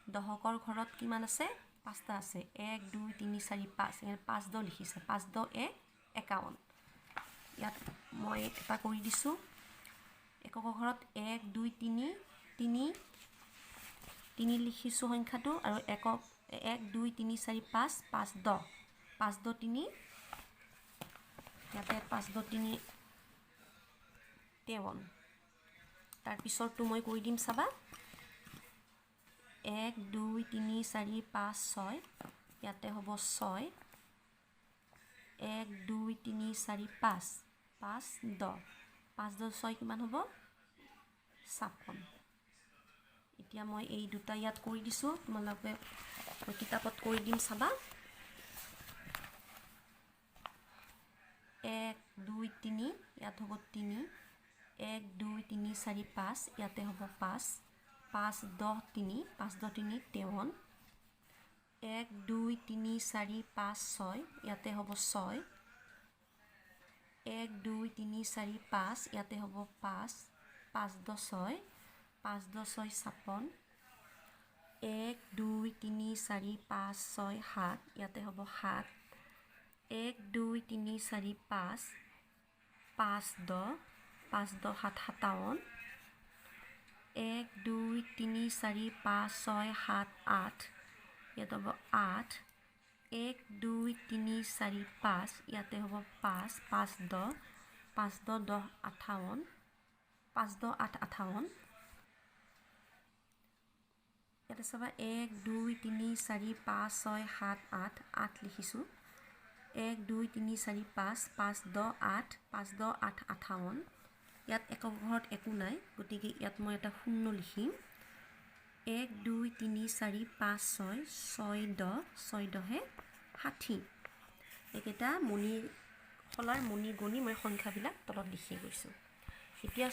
দহকৰ ঘৰত কিমান আছে 5টা আছে 1 2 3 4 5 এনে 5 10 লিখিছে 5 10 51 ইয়াত মই এটা কৰি দিছো এককৰ ঘৰত 1 2 3 3 লিখিছো সংখ্যাটো আৰু একক 1 2 3 4 5 5 10 5 10 3 ইয়াতে 5 10 3 53 তাৰ পিছৰটো মই কৰি দিম চাবা 1 2 3 4 5 6 ইয়াতে হ'ব 6 1 2 3 4 5 5 10 5 10 6 কিমান হ'ব 56 এতিয়া মই এই দুটা ইয়াত কৰি দিছো তোমালোকে কিতাপত কৰি দিম চাবা 1 2 3 ইয়াত হ'ব 3 1 2 3 4 5 ইয়াতে হ'ব 5 5 10 3 5 10 3 53 1 2 3 4 5 6 ইয়াতে হ'ব 6 1 2 3 4 5 ইয়াতে হ'ব 5 5 10 6 5 10 6 56 1 2 3 4 5 6 7 ইয়াতে হ'ব 7 1 2 3 4 5 5 10 5 10 7 57 1 2 3 4 5 6 7 8 ইয়াতে হ'ব 8 1 2 3 4 5 ইয়াতে হ'ব 5 5 10 5 10 10 58 5 10 8 58 ইয়াতে চাবা 1 2 3 4 5 6 7 8 8 লিখিছো 1 2 3 4 5 5 10 8 5 10 8 58 ইয়াত একক ঘৰত একো নাই গতিকে ইয়াত মই এটা শূন্য লিখিম 1 2 3 4 5 6 6 10 6 10 60 একেটা মণি খলাৰ মণি গণি মই সংখ্যাবিলাক তলত লিখি গৈছো এতিয়া